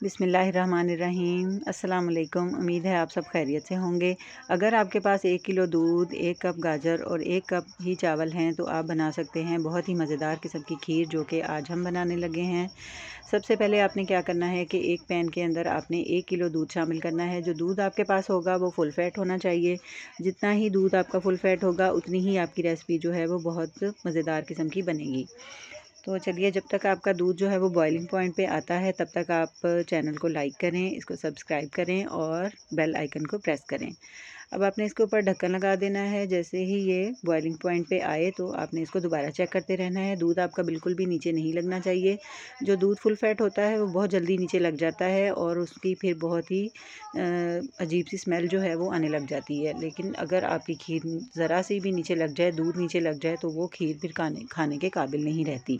बिस्मिल्लाहिर्रहमानिर्रहीम। अस्सलाम वालेकुम। उम्मीद है आप सब खैरियत से होंगे। अगर आपके पास 1 किलो दूध, 1 कप गाजर और 1 कप ही चावल हैं तो आप बना सकते हैं बहुत ही मज़ेदार किस्म की खीर, जो कि आज हम बनाने लगे हैं। सबसे पहले आपने क्या करना है कि एक पैन के अंदर आपने 1 किलो दूध शामिल करना है। जो दूध आपके पास होगा वो फुल फैट होना चाहिए। जितना ही दूध आपका फुल फैट होगा उतनी ही आपकी रेसिपी जो है वो बहुत मज़ेदार किस्म की बनेगी। तो चलिए, जब तक आपका दूध जो है वो बॉइलिंग पॉइंट पे आता है तब तक आप चैनल को लाइक करें, इसको सब्सक्राइब करें और बेल आइकन को प्रेस करें। अब आपने इसके ऊपर ढक्कन लगा देना है। जैसे ही ये बॉइलिंग पॉइंट पे आए तो आपने इसको दोबारा चेक करते रहना है। दूध आपका बिल्कुल भी नीचे नहीं लगना चाहिए। जो दूध फुल फैट होता है वो बहुत जल्दी नीचे लग जाता है और उसकी फिर बहुत ही अजीब सी स्मेल जो है वो आने लग जाती है। लेकिन अगर आपकी खीर ज़रा सी भी नीचे लग जाए, दूध नीचे लग जाए, तो वो खीर फिर खाने के काबिल नहीं रहती।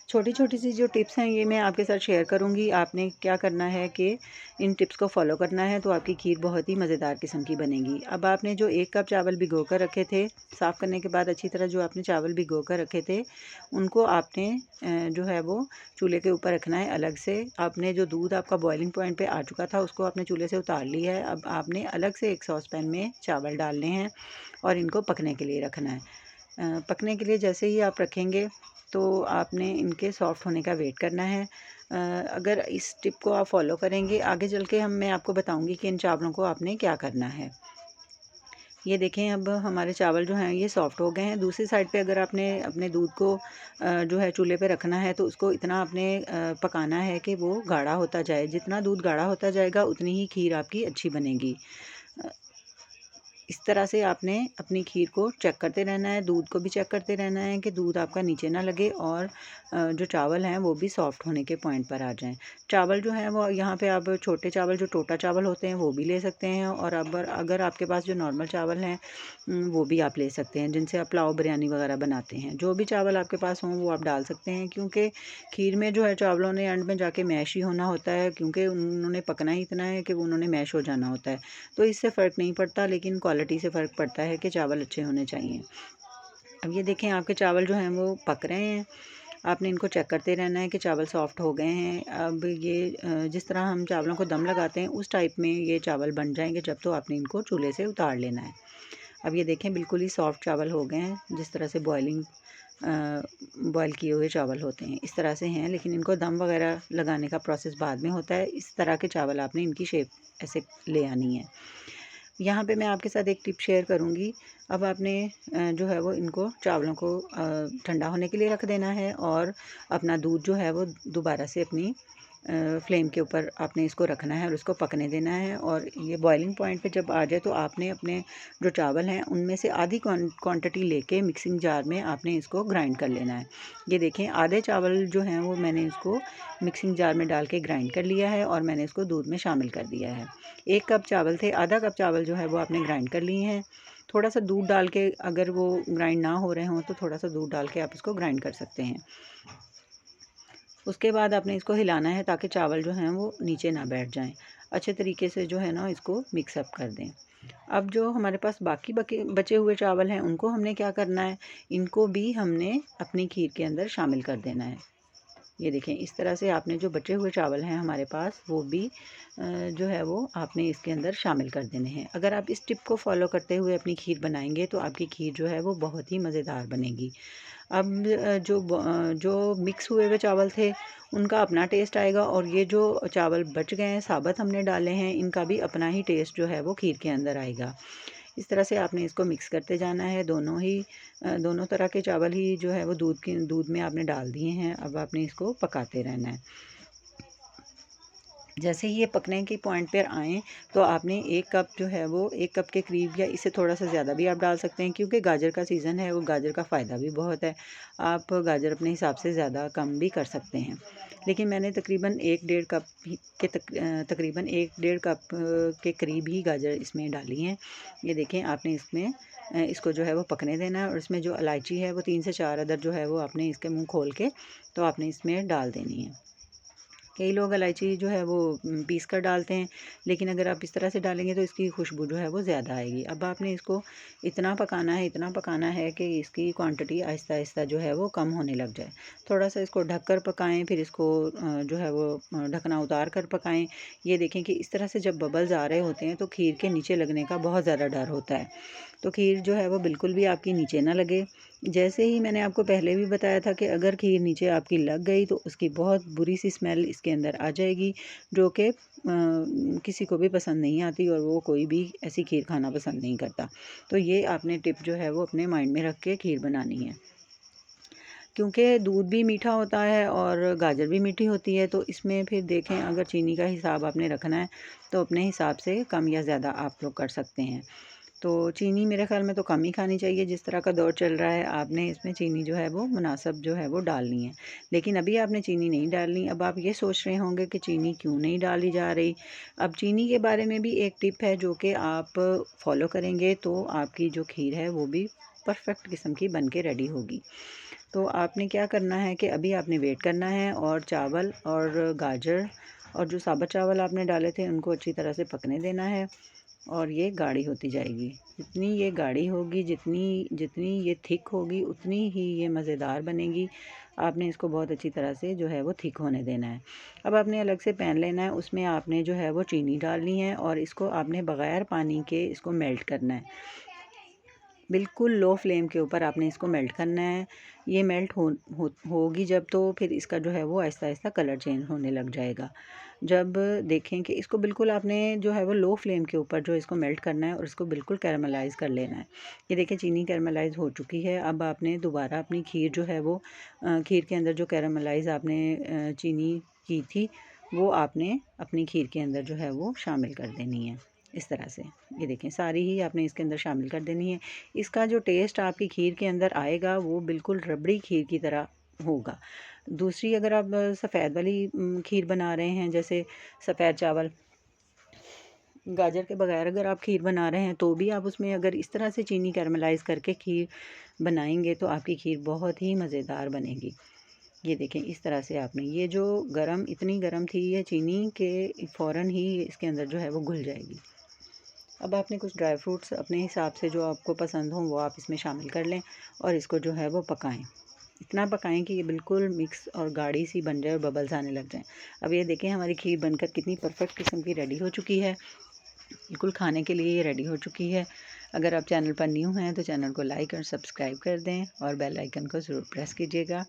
छोटी छोटी सी जो टिप्स हैं ये मैं आपके साथ शेयर करूंगी। आपने क्या करना है कि इन टिप्स को फॉलो करना है तो आपकी खीर बहुत ही मज़ेदार किस्म की बनेगी। अब आपने जो 1 कप चावल भिगो कर रखे थे, साफ़ करने के बाद अच्छी तरह जो आपने चावल भिगो कर रखे थे उनको आपने जो है वो चूल्हे के ऊपर रखना है अलग से। आपने जो दूध आपका बॉइलिंग पॉइंट पे आ चुका था उसको आपने चूल्हे से उतार लिया है। अब आपने अलग से एक सॉस पैन में चावल डालने हैं और इनको पकने के लिए रखना है। पकने के लिए जैसे ही आप रखेंगे तो आपने इनके सॉफ़्ट होने का वेट करना है। अगर इस टिप को आप फॉलो करेंगे, आगे चल के मैं आपको बताऊंगी कि इन चावलों को आपने क्या करना है। ये देखें, अब हमारे चावल जो हैं ये सॉफ़्ट हो गए हैं। दूसरी साइड पे अगर आपने अपने दूध को जो है चूल्हे पे रखना है तो उसको इतना आपने पकाना है कि वो गाढ़ा होता जाए। जितना दूध गाढ़ा होता जाएगा उतनी ही खीर आपकी अच्छी बनेगी। अ, इस तरह से आपने अपनी खीर को चेक करते रहना है, दूध को भी चेक करते रहना है कि दूध आपका नीचे ना लगे और जो चावल हैं वो भी सॉफ़्ट होने के पॉइंट पर आ जाएं। चावल जो हैं वो यहाँ पे आप छोटे चावल, जो टोटा चावल होते हैं, वो भी ले सकते हैं और अब अगर आपके पास जो नॉर्मल चावल हैं वो भी आप ले सकते हैं, जिनसे आप पुलाव बिरयानी वगैरह बनाते हैं। जो भी चावल आपके पास हों वो आप डाल सकते हैं, क्योंकि खीर में जो है चावलों ने एंड में जाके मैश ही होना होता है, क्योंकि उन्होंने पकना ही इतना है कि उन्होंने मैश हो जाना होता है। तो इससे फ़र्क नहीं पड़ता, लेकिन क्वालिटी से फ़र्क पड़ता है कि चावल अच्छे होने चाहिए। अब ये देखें, आपके चावल जो हैं वो पक रहे हैं। आपने इनको चेक करते रहना है कि चावल सॉफ़्ट हो गए हैं। अब ये जिस तरह हम चावलों को दम लगाते हैं उस टाइप में ये चावल बन जाएंगे जब तो आपने इनको चूल्हे से उतार लेना है। अब ये देखें, बिल्कुल ही सॉफ़्ट चावल हो गए हैं, जिस तरह से बॉयल किए हुए चावल होते हैं इस तरह से हैं। लेकिन इनको दम वगैरह लगाने का प्रोसेस बाद में होता है। इस तरह के चावल आपने इनकी शेप ऐसे ले आनी है। यहाँ पे मैं आपके साथ एक टिप शेयर करूँगी। अब आपने जो है वो इनको चावलों को ठंडा होने के लिए रख देना है और अपना दूध जो है वो दोबारा से अपनी फ्लेम के ऊपर आपने इसको रखना है और इसको पकने देना है। और ये बॉइलिंग पॉइंट पे जब आ जाए तो आपने अपने जो चावल हैं उनमें से आधी क्वांटिटी लेके मिक्सिंग जार में आपने इसको ग्राइंड कर लेना है। ये देखें, आधे चावल जो हैं वो मैंने इसको मिक्सिंग जार में डाल के ग्राइंड कर लिया है और मैंने इसको दूध में शामिल कर दिया है। 1 कप चावल थे, आधा कप चावल जो है वो आपने ग्राइंड कर लिए हैं। थोड़ा सा दूध डाल के, अगर वो ग्राइंड ना हो रहे हों तो थोड़ा सा दूध डाल के आप इसको ग्राइंड कर सकते हैं। उसके बाद आपने इसको हिलाना है ताकि चावल जो हैं वो नीचे ना बैठ जाएं। अच्छे तरीके से जो है ना इसको मिक्स अप कर दें। अब जो हमारे पास बाकी बचे हुए चावल हैं उनको हमने क्या करना है, इनको भी हमने अपनी खीर के अंदर शामिल कर देना है। ये देखें, इस तरह से आपने जो बचे हुए चावल हैं हमारे पास वो भी जो है वो आपने इसके अंदर शामिल कर देने हैं। अगर आप इस टिप को फॉलो करते हुए अपनी खीर बनाएंगे तो आपकी खीर जो है वो बहुत ही मज़ेदार बनेगी। अब जो मिक्स हुए हुए चावल थे उनका अपना टेस्ट आएगा और ये जो चावल बच गए हैं साबुत हमने डाले हैं, इनका भी अपना ही टेस्ट जो है वो खीर के अंदर आएगा। इस तरह से आपने इसको मिक्स करते जाना है। दोनों तरह के चावल ही जो है वो दूध में आपने डाल दिए हैं। अब आपने इसको पकाते रहना है। जैसे ही ये पकने के पॉइंट पर आएँ तो आपने 1 कप जो है वो 1 कप के करीब या इससे थोड़ा सा ज़्यादा भी आप डाल सकते हैं, क्योंकि गाजर का सीज़न है, वो गाजर का फ़ायदा भी बहुत है। आप गाजर अपने हिसाब से ज़्यादा कम भी कर सकते हैं। लेकिन मैंने तकरीबन 1 डेढ़ कप तकरीबन 1 डेढ़ कप के करीब ही गाजर इसमें डाली हैं। ये देखें, आपने इसमें इसको जो है वो पकने देना है और इसमें जो इलायची है वो 3 से 4 अदर जो है वो आपने इसके मुँह खोल के तो आपने इसमें डाल देनी है। कई लोग इलायची जो है वो पीस कर डालते हैं, लेकिन अगर आप इस तरह से डालेंगे तो इसकी खुशबू जो है वो ज़्यादा आएगी। अब आपने इसको इतना पकाना है कि इसकी क्वांटिटी आहिस्ता आहिस्ता जो है वो कम होने लग जाए। थोड़ा सा इसको ढक कर पकाएँ, फिर इसको जो है वो ढकना उतार कर पकाएँ। ये देखें कि इस तरह से जब बबल्स आ रहे होते हैं तो खीर के नीचे लगने का बहुत ज़्यादा डर होता है। तो खीर जो है वो बिल्कुल भी आपकी नीचे ना लगे। जैसे ही मैंने आपको पहले भी बताया था कि अगर खीर नीचे आपकी लग गई तो उसकी बहुत बुरी सी स्मेल इसके अंदर आ जाएगी, जो कि किसी को भी पसंद नहीं आती और वो कोई भी ऐसी खीर खाना पसंद नहीं करता। तो ये आपने टिप जो है वो अपने माइंड में रख के खीर बनानी है। क्योंकि दूध भी मीठा होता है और गाजर भी मीठी होती है, तो इसमें फिर देखें अगर चीनी का हिसाब आपने रखना है तो अपने हिसाब से कम या ज़्यादा आप लोग कर सकते हैं। तो चीनी मेरे ख़्याल में तो कम ही खानी चाहिए, जिस तरह का दौर चल रहा है आपने इसमें चीनी जो है वो मुनासिब जो है वो डालनी है। लेकिन अभी आपने चीनी नहीं डालनी। अब आप ये सोच रहे होंगे कि चीनी क्यों नहीं डाली जा रही। अब चीनी के बारे में भी एक टिप है जो कि आप फॉलो करेंगे तो आपकी जो खीर है वो भी परफेक्ट किस्म की बन के रेडी होगी। तो आपने क्या करना है कि अभी आपने वेट करना है और चावल और गाजर और जो साबुत चावल आपने डाले थे उनको अच्छी तरह से पकने देना है और ये गाढ़ी होती जाएगी। जितनी ये गाढ़ी होगी, जितनी जितनी ये थिक होगी, उतनी ही ये मज़ेदार बनेगी। आपने इसको बहुत अच्छी तरह से जो है वो थिक होने देना है। अब आपने अलग से पैन लेना है, उसमें आपने जो है वो चीनी डालनी है और इसको आपने बग़ैर पानी के इसको मेल्ट करना है। बिल्कुल लो फ्लेम के ऊपर आपने इसको मेल्ट करना है। ये मेल्ट होगी जब, तो फिर इसका जो है वो आहिस्ता आहिस्ता कलर चेंज होने लग जाएगा। जब देखें कि इसको बिल्कुल आपने जो है वो लो फ्लेम के ऊपर जो इसको मेल्ट करना है और इसको बिल्कुल कैरामलाइज़ कर लेना है। ये देखिए चीनी कैरामलाइज़ हो चुकी है। अब आपने दोबारा अपनी खीर जो है वो खीर के अंदर जो कैरामलाइज़ आपने चीनी की थी वो आपने अपनी खीर के अंदर जो है वो शामिल कर देनी है। इस तरह से ये देखें सारी ही आपने इसके अंदर शामिल कर देनी है। इसका जो टेस्ट आपकी खीर के अंदर आएगा वो बिल्कुल रबड़ी खीर की तरह होगा। दूसरी अगर आप सफ़ेद वाली खीर बना रहे हैं, जैसे सफ़ेद चावल गाजर के बगैर अगर आप खीर बना रहे हैं तो भी आप उसमें अगर इस तरह से चीनी कैरमलाइज़ करके खीर बनाएंगे तो आपकी खीर बहुत ही मज़ेदार बनेगी। ये देखें इस तरह से आपने ये जो इतनी गरम थी ये चीनी के फ़ौरन ही इसके अंदर जो है वो घुल जाएगी। अब आपने कुछ ड्राई फ्रूट्स अपने हिसाब से जो आपको पसंद हो वो आप इसमें शामिल कर लें और इसको जो है वो पकाएं। इतना पकाएं कि ये बिल्कुल मिक्स और गाढ़ी सी बन जाए और बबल्स आने लग जाएं। अब ये देखें हमारी खीर बनकर कितनी परफेक्ट किस्म की रेडी हो चुकी है। बिल्कुल खाने के लिए ये रेडी हो चुकी है। अगर आप चैनल पर न्यू हैं तो चैनल को लाइक और सब्सक्राइब कर दें और बेल आइकन को ज़रूर प्रेस कीजिएगा।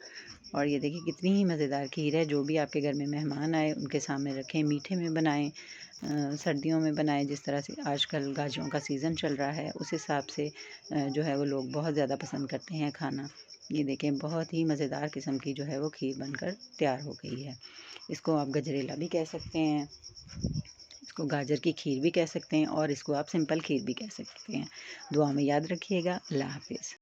और ये देखिए कितनी ही मज़ेदार खीर है। जो भी आपके घर में मेहमान आए उनके सामने रखें, मीठे में बनाएं, सर्दियों में बनाएं। जिस तरह से आजकल गाजरों का सीज़न चल रहा है उस हिसाब से जो है वो लोग बहुत ज़्यादा पसंद करते हैं खाना। ये देखें बहुत ही मज़ेदार किस्म की जो है वो खीर बनकर तैयार हो गई है। इसको आप गजरेला भी कह सकते हैं, इसको गाजर की खीर भी कह सकते हैं और इसको आप सिंपल खीर भी कह सकते हैं। दुआ में याद रखिएगा। अल्लाह हाफ़िज़।